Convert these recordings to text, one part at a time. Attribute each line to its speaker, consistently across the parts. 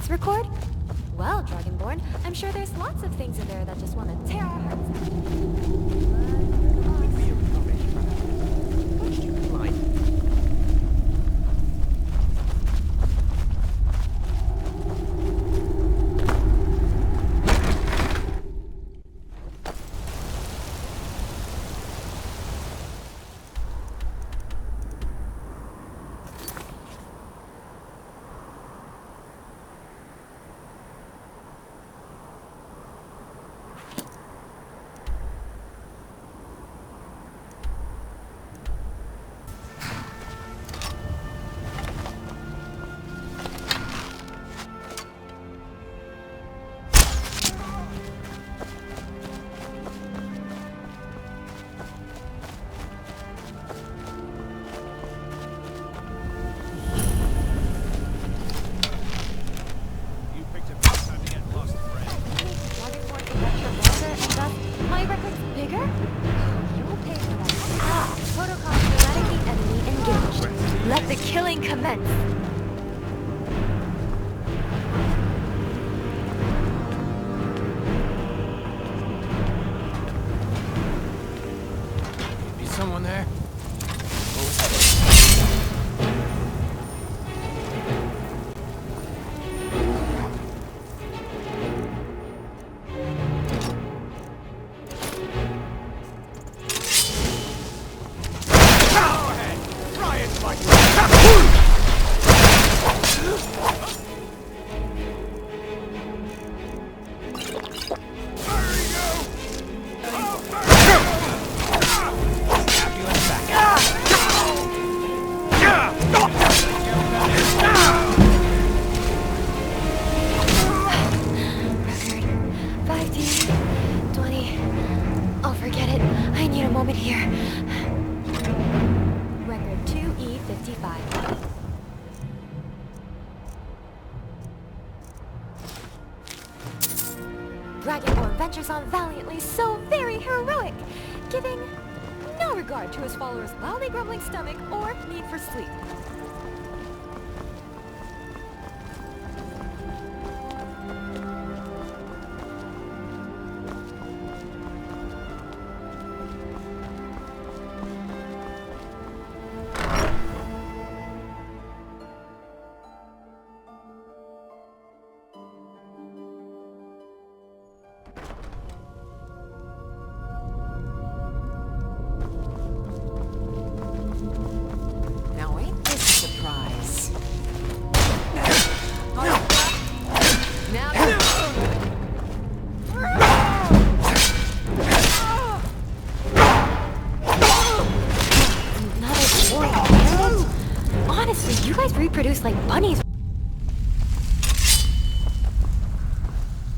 Speaker 1: voice record? Well, Dragonborn, I'm sure there's lots of things in there that just want to tear our hearts out.
Speaker 2: Someone there?
Speaker 1: Dragonborn ventures on valiantly, so very heroic, giving no regard to his followers' loudly grumbling stomach or need for sleep. Reproduce like bunnies.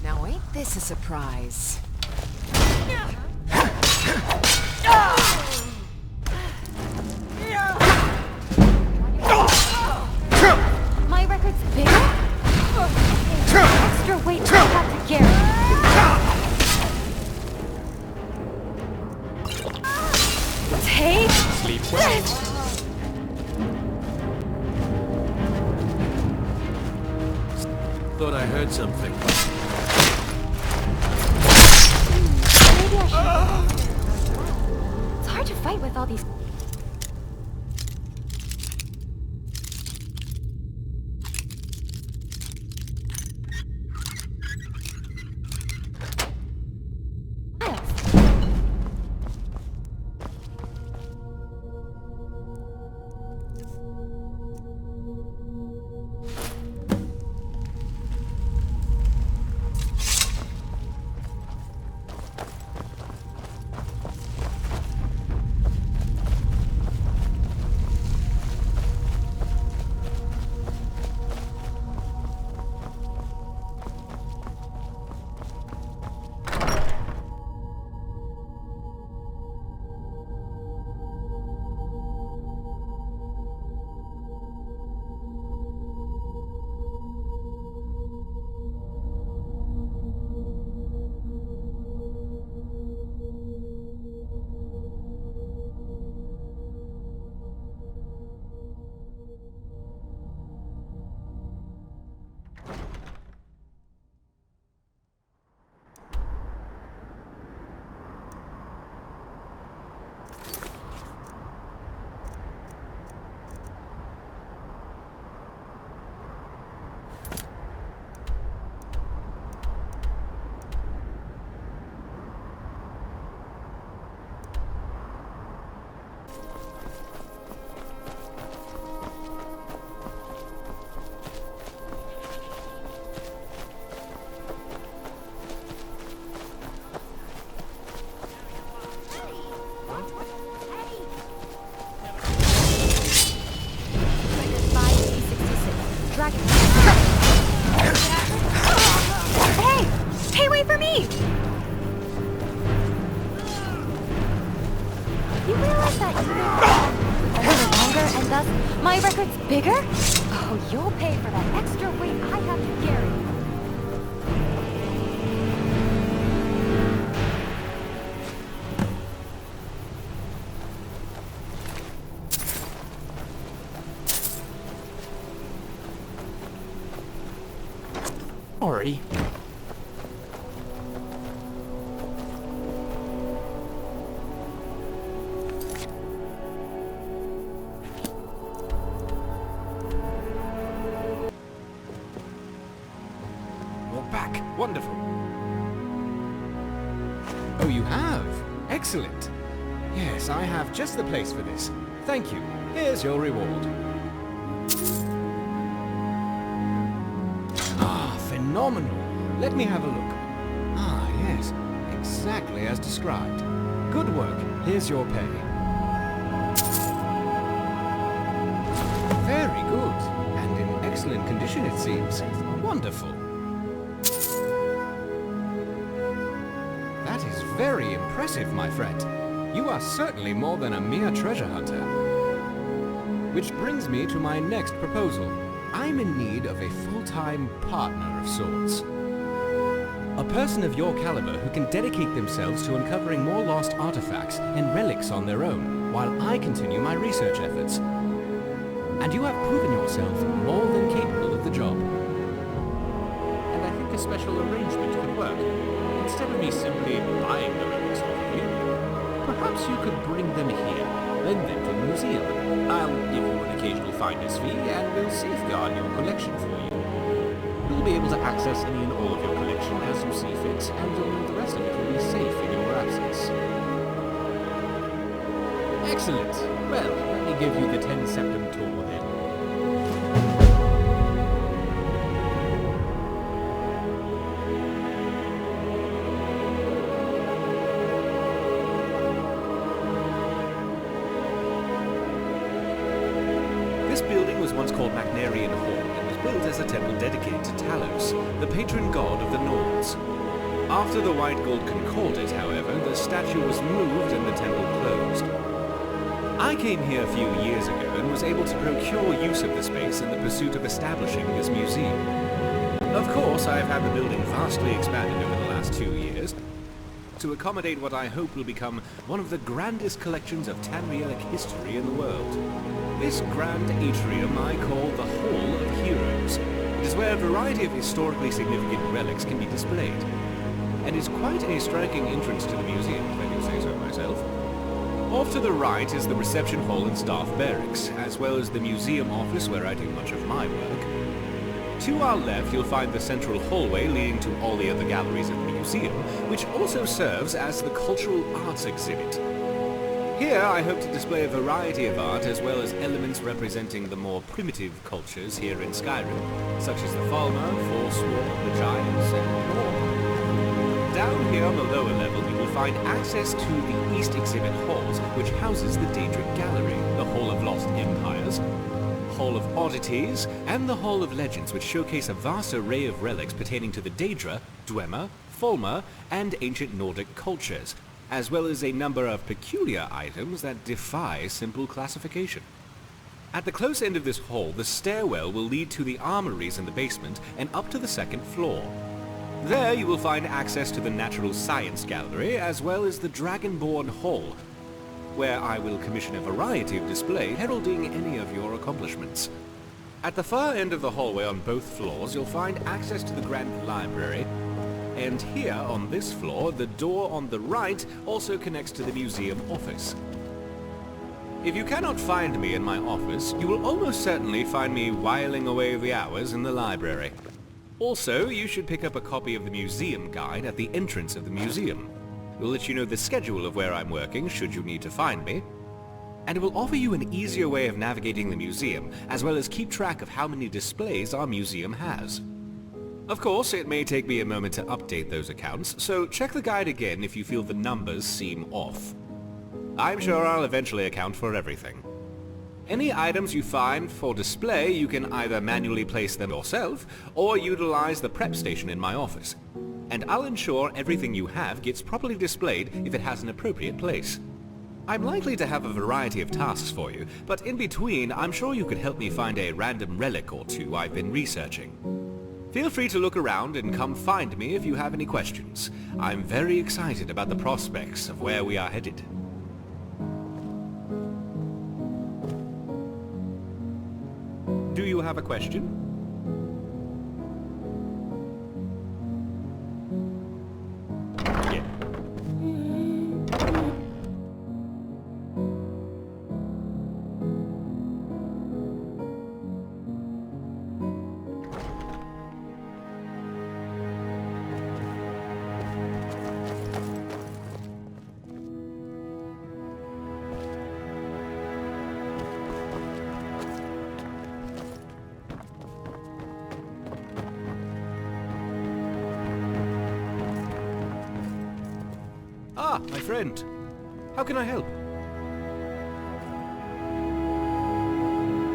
Speaker 3: Now ain't this a surprise?
Speaker 1: My record's bigger? Extra weight I have to carry. Take
Speaker 2: Sleep well. Thought I heard something.
Speaker 1: Maybe I should. It's hard to fight with all these. that you live a little longer and thus my record's bigger? Oh, you'll pay for that extra weight I have to carry.
Speaker 2: Sorry.
Speaker 4: You're back. Wonderful. Oh, you have? Excellent. Yes, I have just the place for this. Thank you. Here's your reward. Ah, phenomenal. Let me have a look. Ah, yes. Exactly as described. Good work. Here's your pay. Very good. And in excellent condition, it seems. Wonderful. That is very impressive, my friend. You are certainly more than a mere treasure hunter. Which brings me to my next proposal. I'm in need of a full-time partner of sorts. A person of your caliber who can dedicate themselves to uncovering more lost artifacts and relics on their own, while I continue my research efforts. And you have proven yourself more than capable of the job.
Speaker 2: And I think a special arrangement could work. Instead of me simply buying the relics off of you, perhaps you could bring them here, lend them to the museum. I'll give you an occasional finder's fee, and we'll safeguard your collection for you. You'll be able to access any and all of your collection as you see fit, and you'll know the rest of it will be safe in your absence. Excellent. Well, let me give you the 10 Septem tour then. This building was once called Magnarian Hall and was built as a temple dedicated to Talos, the patron god of the Nords. After the White Gold concorded, however, the statue was moved and the temple closed. I came here a few years ago and was able to procure use of the space in the pursuit of establishing this museum. Of course, I have had the building vastly expanded over the last 2 years to accommodate what I hope will become one of the grandest collections of Tamrielic history in the world. This grand atrium I call the Hall of Heroes. It is where a variety of historically significant relics can be displayed, and is quite a striking entrance to the museum, if I do say so myself. Off to the right is the reception hall and staff barracks, as well as the museum office where I do much of my work. To our left you'll find the central hallway leading to all the other galleries of the museum, which also serves as the cultural arts exhibit. Here I hope to display a variety of art as well as elements representing the more primitive cultures here in Skyrim, such as the Falmer, Forsworn, the Giants, and more. Down here on the lower level you will find access to the East Exhibit Halls, which houses the Daedric Gallery, the Hall of Lost Empires, Hall of Oddities, and the Hall of Legends, which showcase a vast array of relics pertaining to the Daedra, Dwemer, Falmer, and ancient Nordic cultures, as well as a number of peculiar items that defy simple classification. At the close end of this hall, the stairwell will lead to the armories in the basement and up to the second floor. There you will find access to the Natural Science Gallery, as well as the Dragonborn Hall, where I will commission a variety of displays heralding any of your accomplishments. At the far end of the hallway on both floors, you'll find access to the Grand Library, and here on this floor, the door on the right also connects to the museum office. If you cannot find me in my office, you will almost certainly find me whiling away the hours in the library. Also, you should pick up a copy of the museum guide at the entrance of the museum. It will let you know the schedule of where I'm working should you need to find me, and it will offer you an easier way of navigating the museum, as well as keep track of how many displays our museum has. Of course, it may take me a moment to update those accounts, so check the guide again if you feel the numbers seem off. I'm sure I'll eventually account for everything. Any items you find for display, you can either manually place them yourself, or utilize the prep station in my office. And I'll ensure everything you have gets properly displayed if it has an appropriate place. I'm likely to have a variety of tasks for you, but in between, I'm sure you could help me find a random relic or two I've been researching. Feel free to look around and come find me if you have any questions. I'm very excited about the prospects of where we are headed. Do you have a question? Yeah. Ah, my friend. How can I help?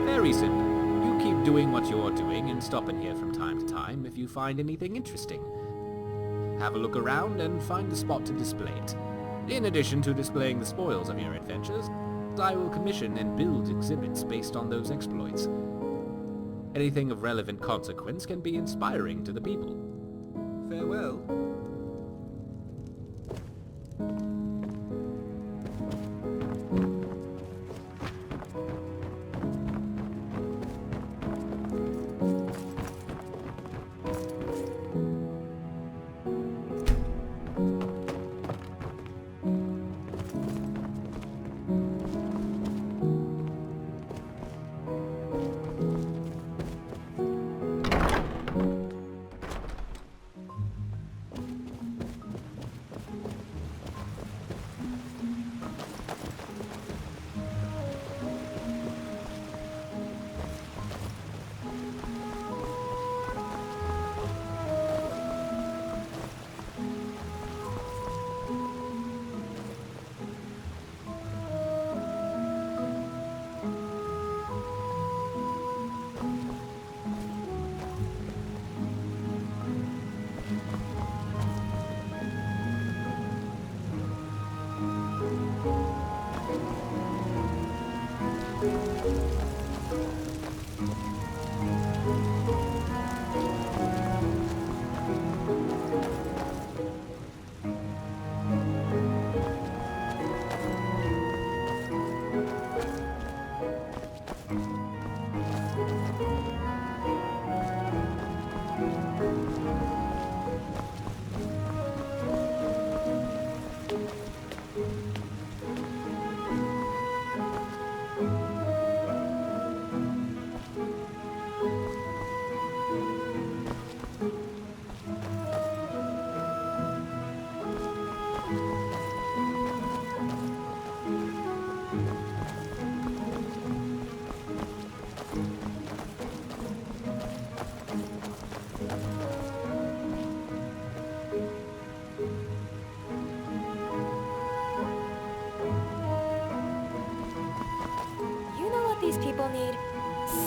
Speaker 5: Very simple. You keep doing what you're doing and stop in here from time to time if you find anything interesting. Have a look around and find a spot to display it. In addition to displaying the spoils of your adventures, I will commission and build exhibits based on those exploits. Anything of relevant consequence can be inspiring to the people. Farewell.
Speaker 1: These people need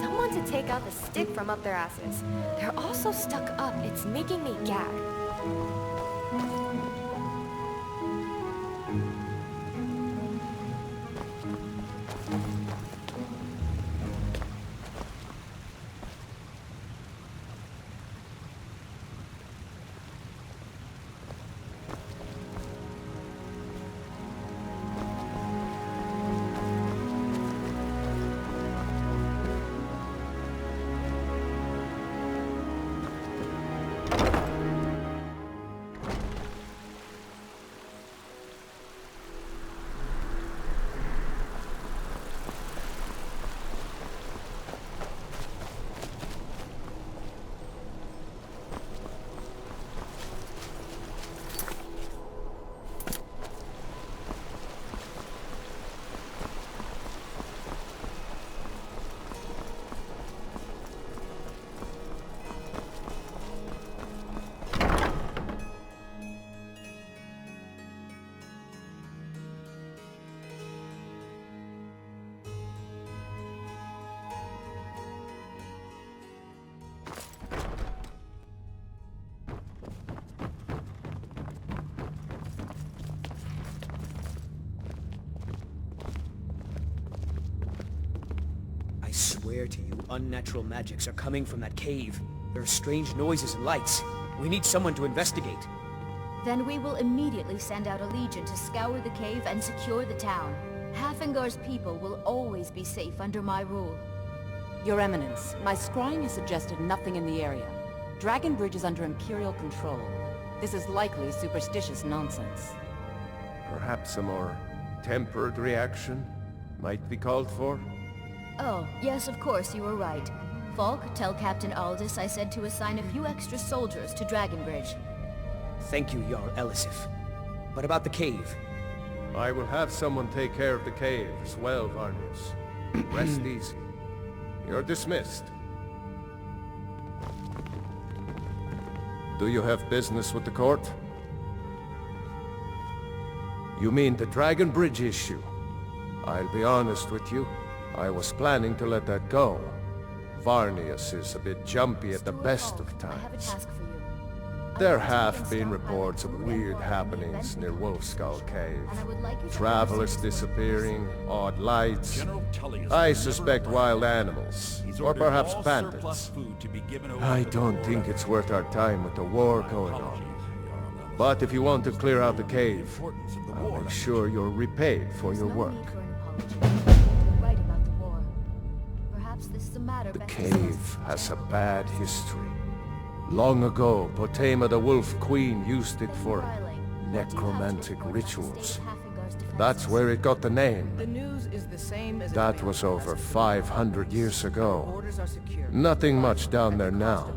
Speaker 1: someone to take out the stick from up their asses. They're all so stuck up, it's making me gag.
Speaker 6: swear to you, unnatural magics are coming from that cave. There are strange noises and lights. We need someone to investigate.
Speaker 7: Then we will immediately send out a legion to scour the cave and secure the town. Hafingar's people will always be safe under my rule.
Speaker 3: Your Eminence, my scrying has suggested nothing in the area. Dragonbridge is under Imperial control. This is likely superstitious nonsense.
Speaker 8: Perhaps a more tempered reaction might be called for?
Speaker 7: Oh, yes, of course, you were right. Falk, tell Captain Aldous I said to assign a few extra soldiers to Dragonbridge.
Speaker 6: Thank you, Jarl Elisif. But about the cave?
Speaker 8: I will have someone take care of the cave as well, Varnius. Rest easy. You're dismissed. Do you have business with the court? You mean the Dragon Bridge issue? I'll be honest with you. I was planning to let that go. Varnius is a bit jumpy at the best of
Speaker 7: I have a
Speaker 8: times.
Speaker 7: task for you.
Speaker 8: There have been reports of weird happenings near Wolfskull Cave. Travelers disappearing, odd lights. I suspect wild animals, or perhaps bandits. I don't think it's worth our time with the war going on. But if you want to clear out the cave, I'll make sure you're repaid for your work.
Speaker 7: Right about the war. Perhaps this is a matter
Speaker 8: The
Speaker 7: best
Speaker 8: cave has a bad history. Long ago, Potema the Wolf Queen used it for necromantic rituals. That's where it got the name.
Speaker 3: The news is the same as
Speaker 8: That was over 500 years ago. Nothing much down there now,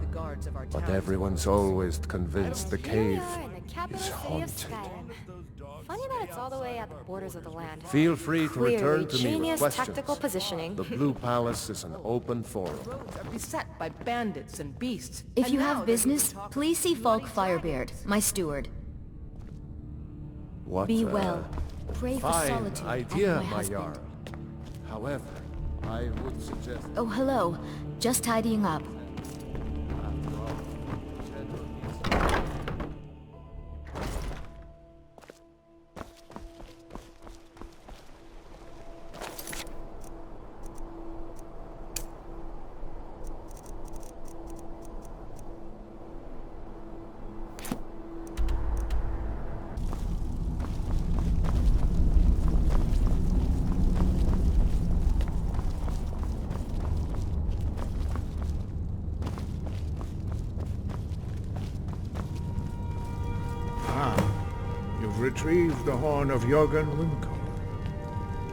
Speaker 8: but everyone's always convinced the
Speaker 1: Here we
Speaker 8: cave
Speaker 1: are in the capital
Speaker 8: is
Speaker 1: city of
Speaker 8: haunted.
Speaker 1: Skyrim. Funny that it's all the way at the borders of the land.
Speaker 8: Feel free to
Speaker 1: Clearly
Speaker 8: return to me with
Speaker 1: genius
Speaker 8: questions.
Speaker 1: tactical positioning.
Speaker 8: The Blue Palace is an open forum.
Speaker 3: roads are beset by bandits and beasts.
Speaker 7: If
Speaker 3: And
Speaker 7: you
Speaker 3: now
Speaker 7: have
Speaker 3: there's
Speaker 7: business,
Speaker 3: been talk
Speaker 7: please see
Speaker 3: of
Speaker 7: Falk
Speaker 3: bloody
Speaker 7: Firebeard, my steward.
Speaker 8: What
Speaker 7: Be
Speaker 8: a
Speaker 7: well. Pray for
Speaker 8: fine
Speaker 7: solitude
Speaker 8: idea,
Speaker 7: and my
Speaker 8: my
Speaker 7: husband.
Speaker 8: Jarl. However, I would suggest...
Speaker 7: Oh, hello. Just tidying up.
Speaker 9: You've retrieved the horn of Jorgen Wimco.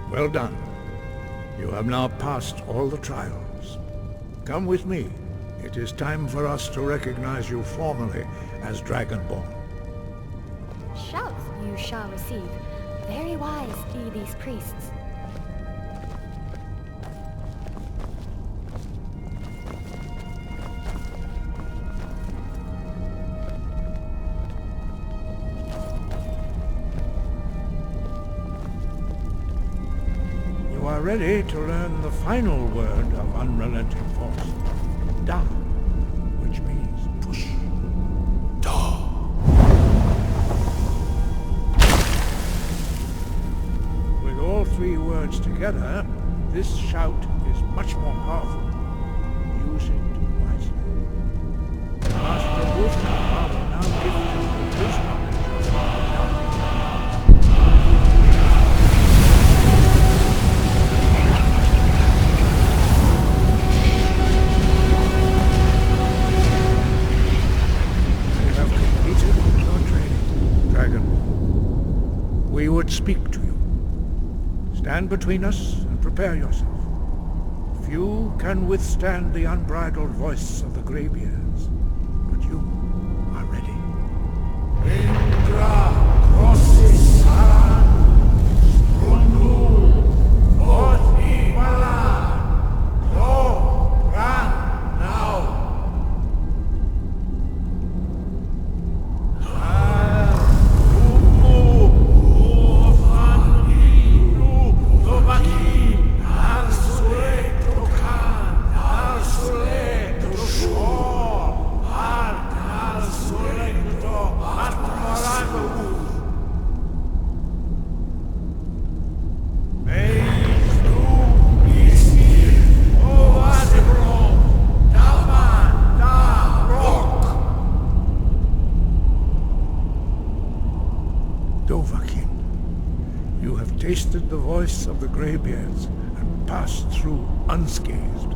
Speaker 9: Well done. You have now passed all the trials. Come with me. It is time for us to recognize you formally as Dragonborn.
Speaker 1: Shouts you shall receive. Very wise be these priests.
Speaker 9: You are ready to learn the final word of unrelenting force. Da, which means push. Da. With all three words together, this shout is much more powerful. Use it wisely. Master Wolfgar will now give you his knowledge of our we would speak to you. Stand between us and prepare yourself. Few can withstand the unbridled voice of the graybeards, but you are ready. Indra Rossi Saran Rundu Oti Bala Go Ran now. have tasted the voice of the Greybeards and passed through unscathed.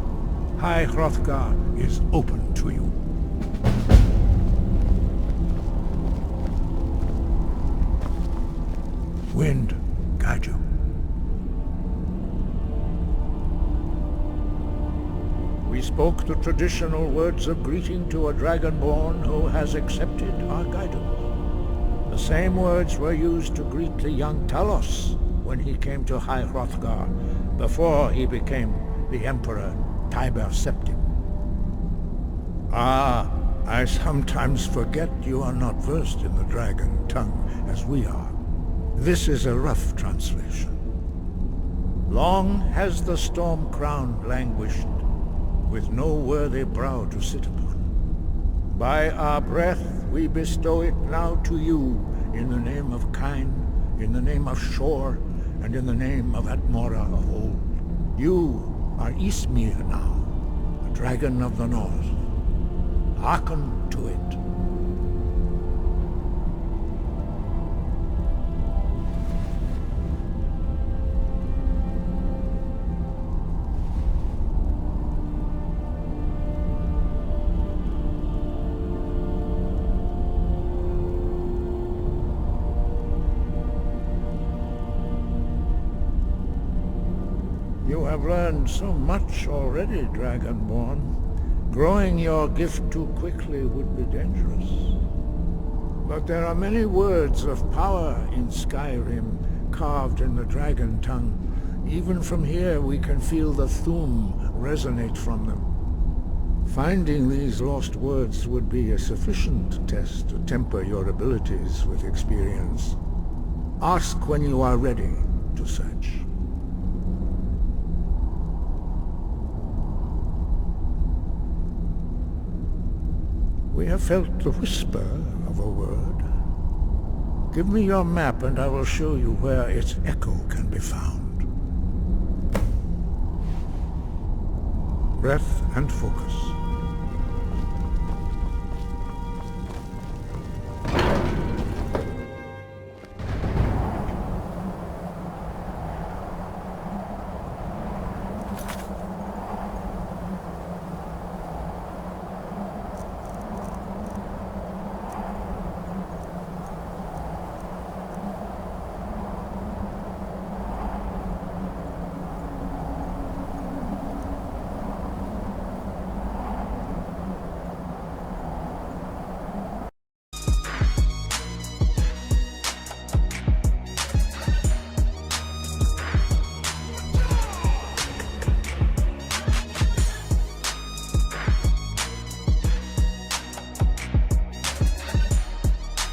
Speaker 9: High Hrothgar is open to you. Wind, guide you. We spoke the traditional words of greeting to a Dragonborn who has accepted our guidance. The same words were used to greet the young Talos when he came to High Hrothgar, before he became the Emperor Tiber Septim. Ah, I sometimes forget you are not versed in the dragon tongue as we are. This is a rough translation. Long has the storm crown languished, with no worthy brow to sit upon. By our breath we bestow it now to you, in the name of Kine, in the name of Shor, and in the name of Atmora of old. You are Ysmir now, the dragon of the north. Hearken to it. You have learned so much already, Dragonborn. Growing your gift too quickly would be dangerous. But there are many words of power in Skyrim, carved in the dragon tongue. Even from here we can feel the Thu'um resonate from them. Finding these lost words would be a sufficient test to temper your abilities with experience. Ask when you are ready to search. We have felt the whisper of a word. Give me your map and I will show you where its echo can be found. Breath and focus.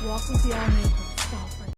Speaker 10: Walk with the Allmaker.